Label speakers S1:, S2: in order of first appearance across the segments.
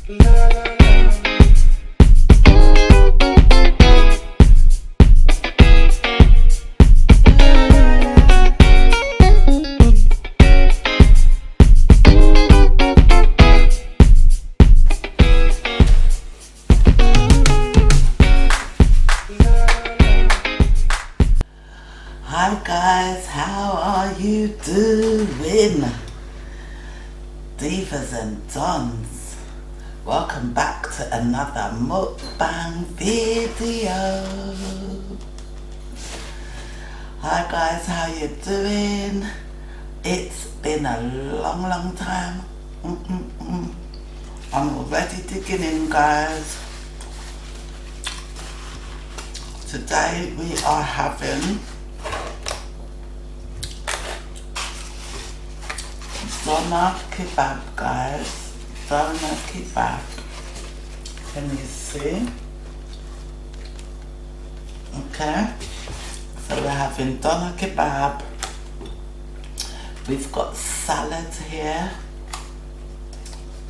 S1: Hi guys, how are you doing? Divas and Dons, welcome back to another mukbang video. Hi guys, how you doing? It's been a long time. I'm already digging in, guys. Today we are having doner kebab, guys. Doner kebab. Can you see? Okay. So we're having doner kebab. We've got salad here.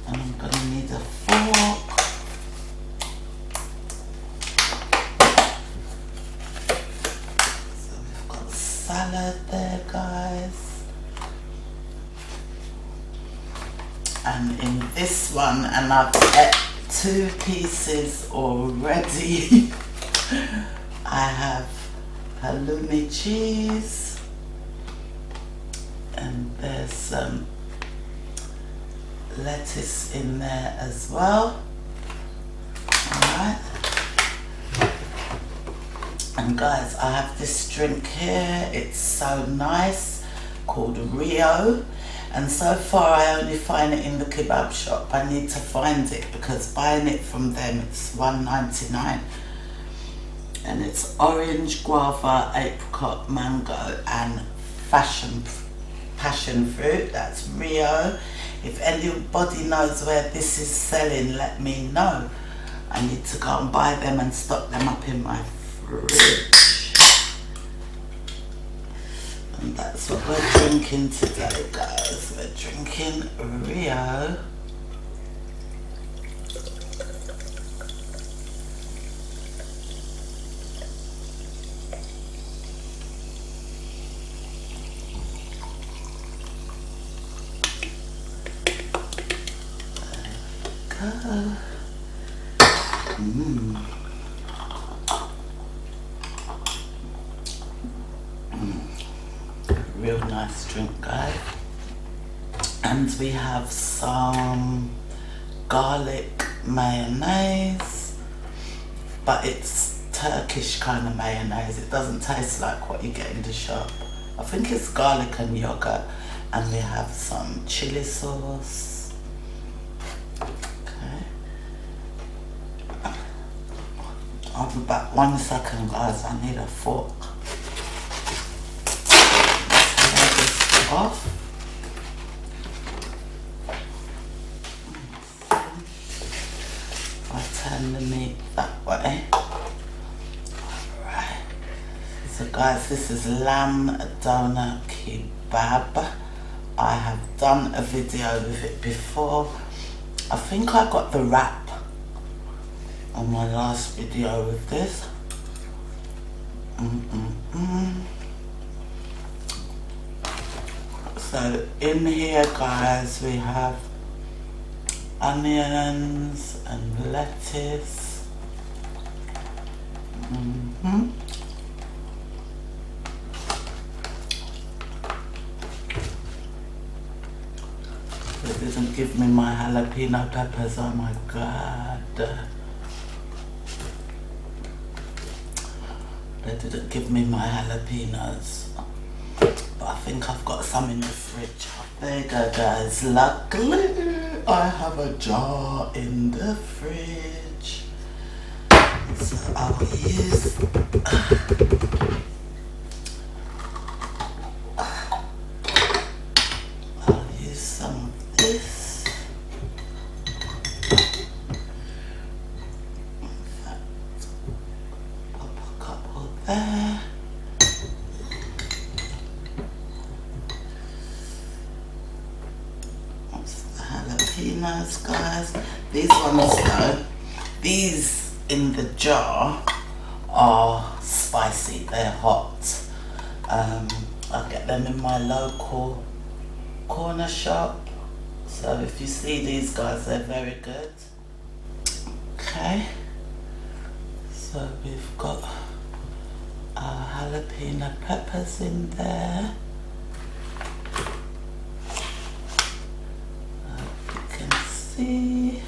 S1: And I'm gonna need a fork. So we've got salad there, guys. And in this one, and I've ate 2 pieces already. I have halloumi cheese, and there's some lettuce in there as well. Alright. And guys, I have this drink here. It's so nice, called Rio. And so far I only find it in the kebab shop. I need to find it because buying it from them it's $1.99. And it's orange, guava, apricot, mango and passion fruit. That's Rio. If anybody knows where this is selling, let me know. I need to go and buy them and stock them up in my fridge. And that's what we're drinking today, guys. We're drinking Rio. There we go. Real nice drink, guys. And we have some garlic mayonnaise, but it's Turkish kind of mayonnaise. It doesn't taste like what you get in the shop. I think it's garlic and yogurt. And we have some chili sauce. Okay. I'll be back 1 second, guys. I need a fork. Off. I turn the meat that way. Alright. So guys, this is lamb doner kebab. I have done a video with it before. I think I got the wrap on my last video with this. So in here, guys, we have onions and lettuce. They didn't give me my jalapeno peppers, oh my god. They didn't give me my jalapenos. But I think I've got some in the fridge. There you go, guys. Luckily, I have a jar in the fridge. So I'll use some of this. In fact, pop a couple there. Jalapenos, guys. These ones though, these in the jar are spicy, they're hot. I get them in my local corner shop. So if you see these guys, they're very good. Okay, so we've got our jalapeno peppers in there. You can see.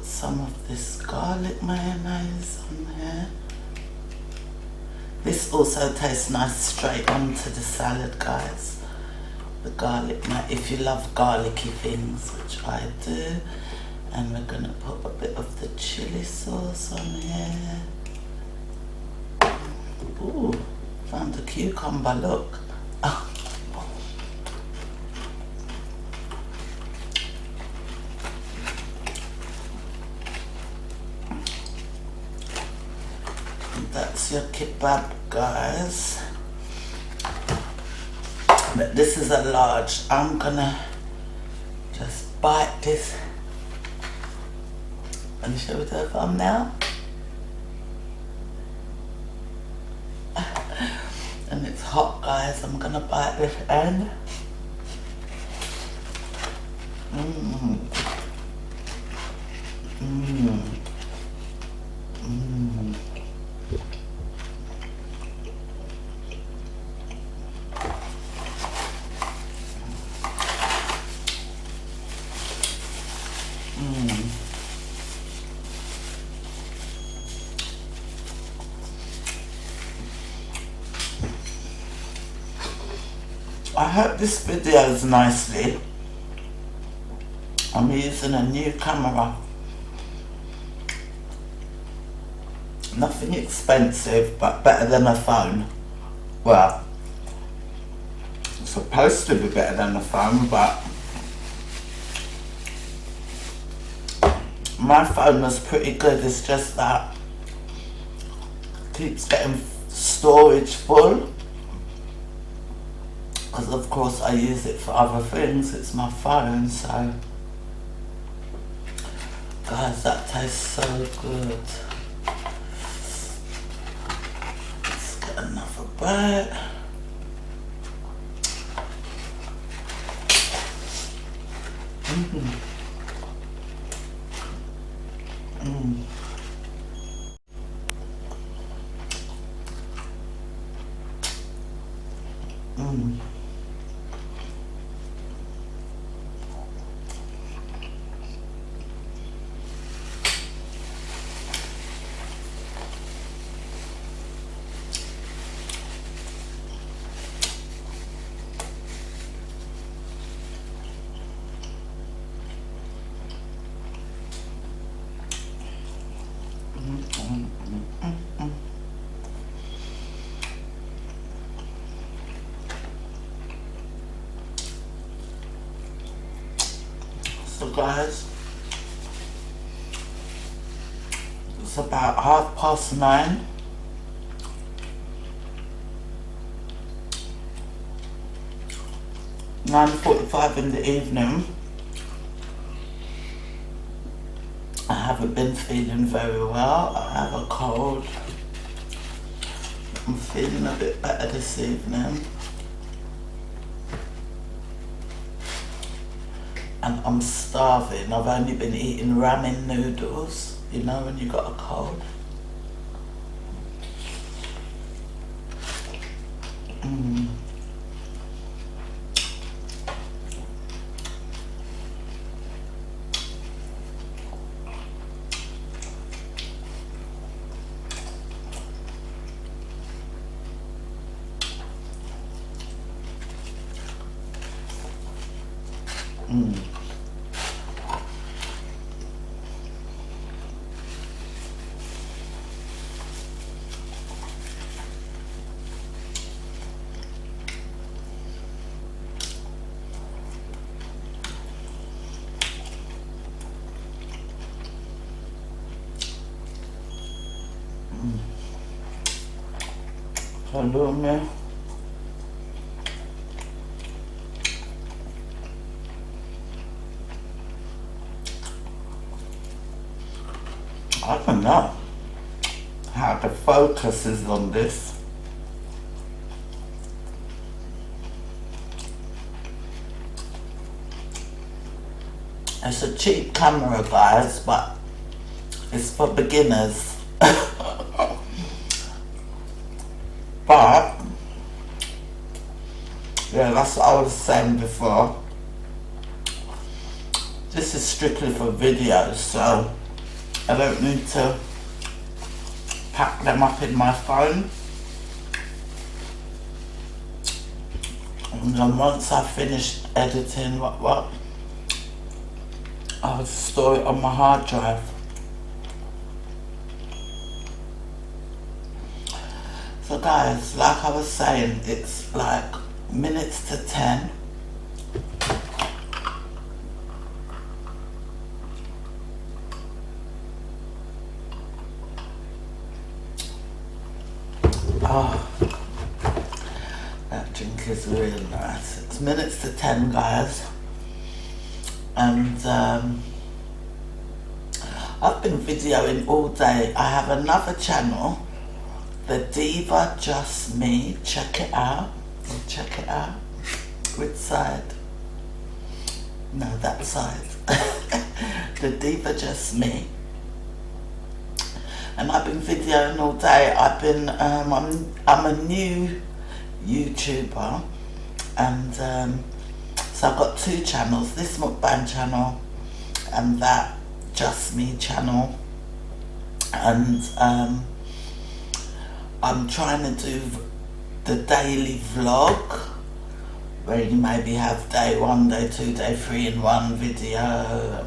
S1: Some of this garlic mayonnaise on here. This also tastes nice straight onto the salad, guys. The garlic, if you love garlicky things, which I do. And we're gonna put a bit of the chili sauce on here. Ooh, found a cucumber, look. That's your kebab, guys. But this is a large. I'm gonna just bite this and show it the thumbnail. And it's hot, guys. I'm gonna bite this end. Mmm. Mmm. Mmm. I hope this video's nicely. I'm using a new camera. Nothing expensive, but better than a phone. Well, it's supposed to be better than a phone, but my phone was pretty good. It's just that it keeps getting storage full. Because of course I use it for other things. It's my phone, so guys, that tastes so good. Let's get another bite. So guys, it's about 9:30. 9:45 in the evening. I haven't been feeling very well. I have a cold. I'm feeling a bit better this evening. And I'm starving. I've only been eating ramen noodles, you know, when you got a cold. halloumi. I don't know how the focus is on this. It's a cheap camera, guys, but it's for beginners. But yeah, that's what I was saying before. This is strictly for videos, so I don't need to pack them up in my phone. And then once I've finished editing, I'll store it on my hard drive. So guys, like I was saying, it's like minutes to 10. Oh, that drink is really nice. It's minutes to 10, guys. And I've been videoing all day. I have another channel, DaDiva Just Me. Check it out. Check it out. Which side? No, that side. DaDiva Just Me. And I've been videoing all day. I've been I'm a new YouTuber, and so I've got two channels, this Mukbang channel and that Just Me channel. And I'm trying to do the daily vlog, where you maybe have day 1, day 2, day 3 in one video.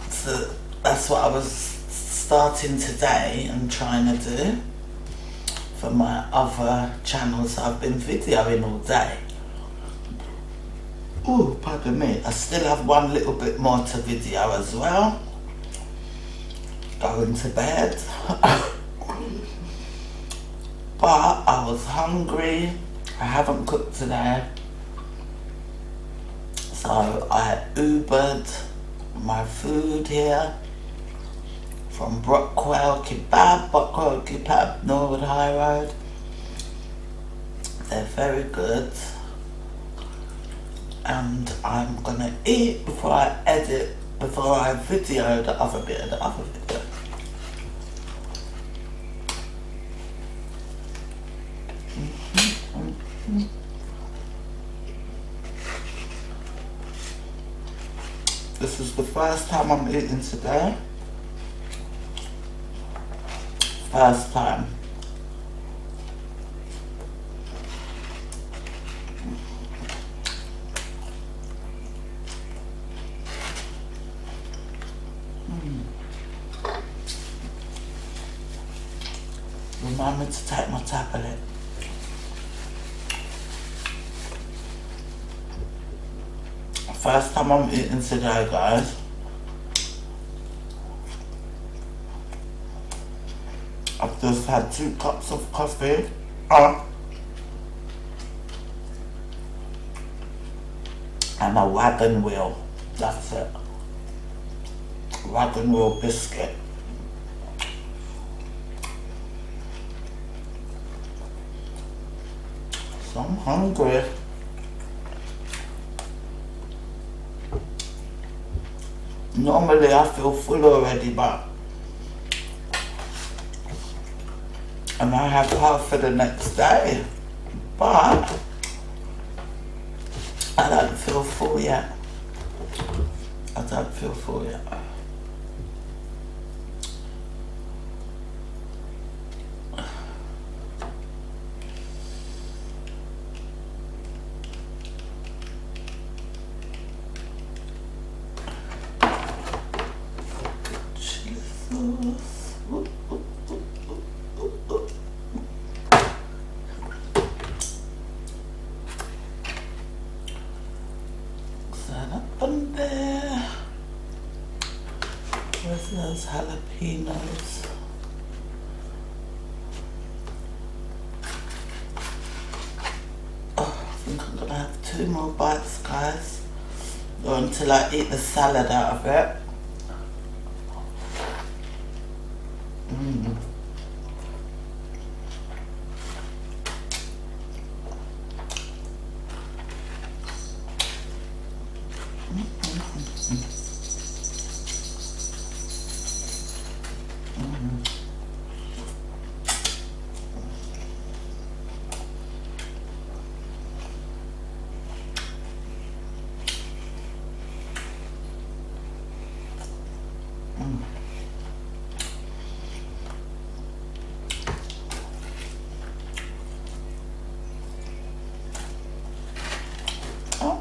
S1: So that's what I was starting today and trying to do for my other channels. I've been videoing all day. Oh, pardon me. I still have one little bit more to video as well. Going to bed. But I was hungry. I haven't cooked today. So I Ubered my food here from Brockwell Kebab, Norwood High Road. They're very good, and I'm gonna eat before I video the other bit of the other video. This is the first time I'm eating today. First time. Remind me to take my tablet. First time I'm eating today, guys. I've just had 2 cups of coffee. And a wagon wheel. That's it. Wagon wheel biscuit. So I'm hungry. Normally I feel full already, and I have half for the next day, but I don't feel full yet. I don't feel full yet. Up there. Where's those jalapenos? think I'm gonna have 2 more bites, guys, or until I eat the salad out of it.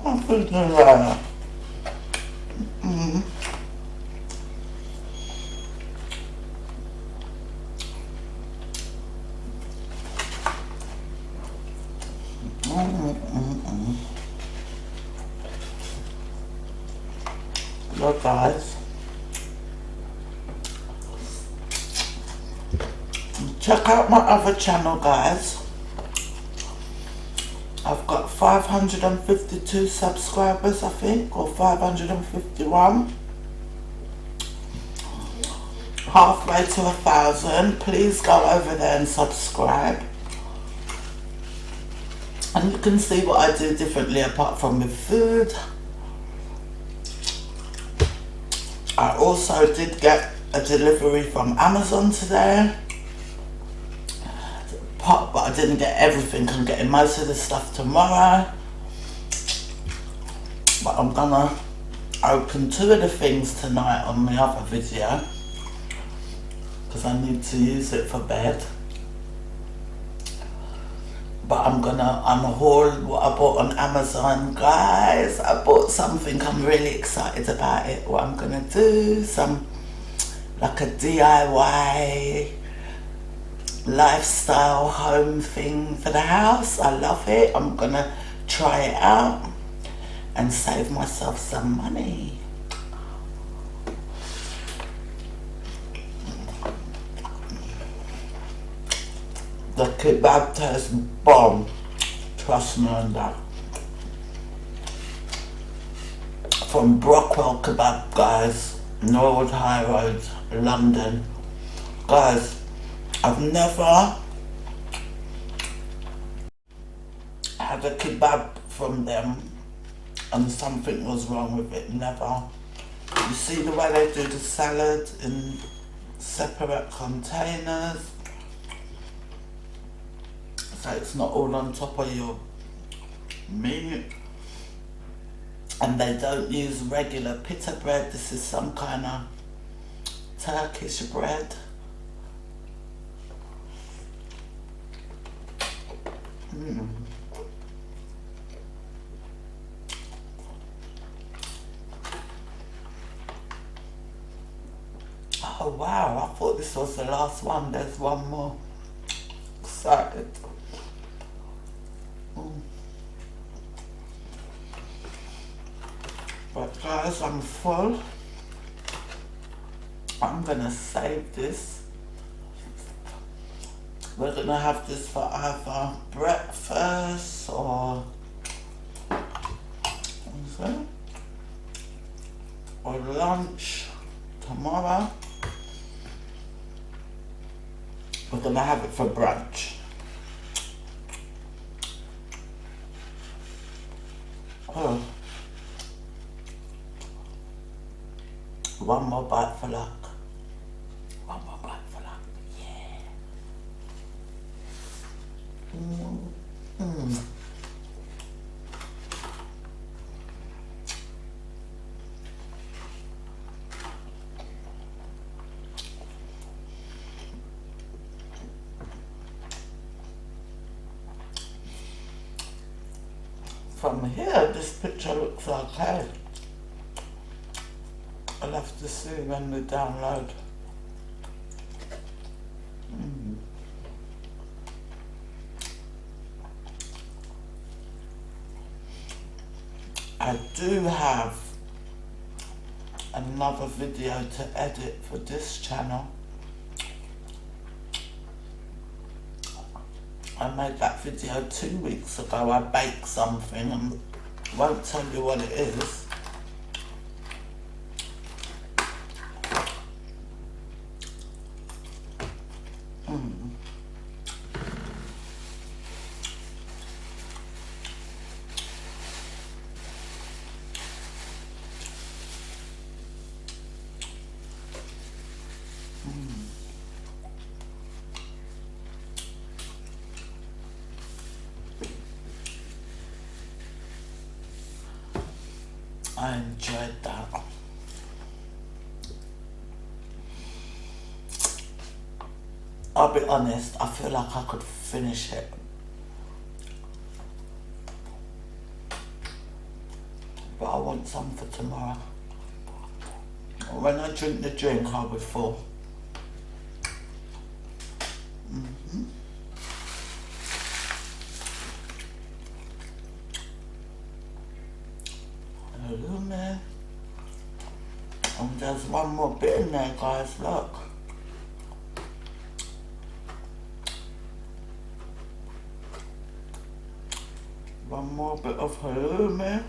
S1: I'm thinking that. Look, guys, check out my other channel, guys. I've got 552 subscribers, I think, or 551. Halfway to 1,000. Please go over there and subscribe. And you can see what I do differently apart from with food. I also did get a delivery from Amazon today. But I didn't get everything. I'm getting most of the stuff tomorrow. But I'm gonna open 2 of the things tonight on my other video, because I need to use it for bed. But I'm gonna unhaul what I bought on Amazon, guys. I bought something, I'm really excited about it. What I'm gonna do, like a DIY lifestyle home thing for the house. I love it. I'm gonna try it out and save myself some money. The kebab tastes bomb. Trust me on that. From Brockwell Kebab, guys. Norwood High Road, London. Guys, I've never had a kebab from them and something was wrong with it. Never. You see the way they do the salad in separate containers, so it's not all on top of your meat. And they don't use regular pita bread. This is some kind of Turkish bread. Oh wow, I thought this was the last one. There's one more. Excited. But guys, I'm full. I'm gonna save this. We're gonna have this for either breakfast or lunch tomorrow. We're gonna have it for brunch. Oh. One more bite for luck. One more bite for luck. Yeah. From here, this picture looks okay. I'll have to see when we download. I do have another video to edit for this channel. I made that video 2 weeks ago. I baked something and won't tell you what it is. I enjoyed that. I'll be honest, I feel like I could finish it. But I want some for tomorrow. When I drink the drink, I'll be full. Hello, man. And there's one more bit in there, guys, look. One more bit of halloumi.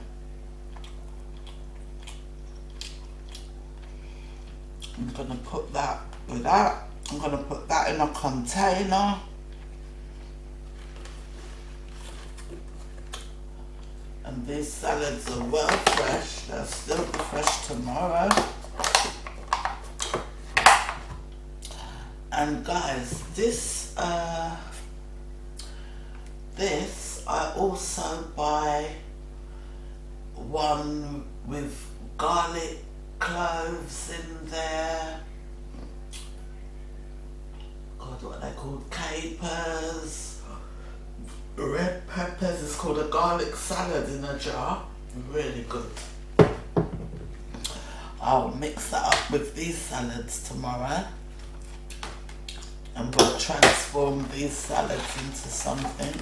S1: I'm gonna put that with that. I'm gonna put that in a container. And these salads are well fresh. They'll still be fresh tomorrow. And guys, this I also buy one with garlic cloves in there. God, what are they called? Capers, red peppers. It's called a garlic salad in a jar. Really good. I'll mix that up with these salads tomorrow. And we'll transform these salads into something.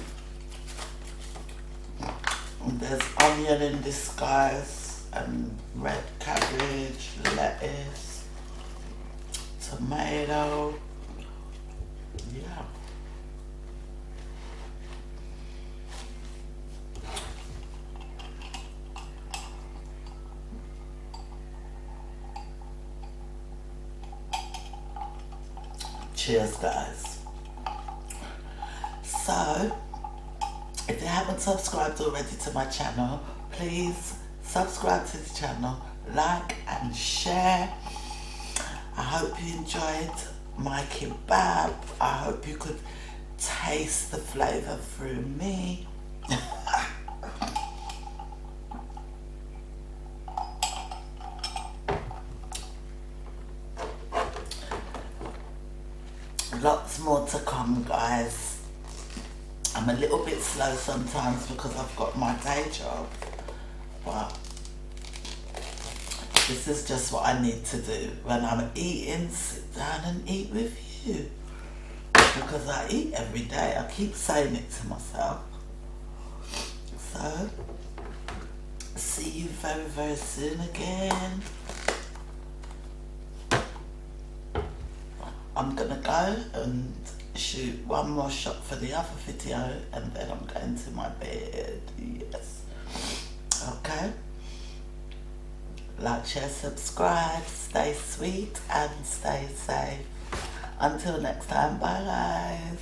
S1: And there's onion in disguise, and red cabbage, lettuce, tomato. Yeah. Cheers, guys. So, if you haven't subscribed already to my channel, please subscribe to the channel, like and share. I hope you enjoyed my kebab. I hope you could taste the flavour through me. Lots more to come, guys. I'm a little bit slow sometimes because I've got my day job, but this is just what I need to do. When I'm eating, sit down and eat with you, because I eat every day. I keep saying it to myself. So, see you very, very soon again. I'm gonna go and shoot one more shot for the other video, and then I'm going to my bed. Yes. Okay. Like, share, subscribe. Stay sweet and stay safe. Until next time, bye guys.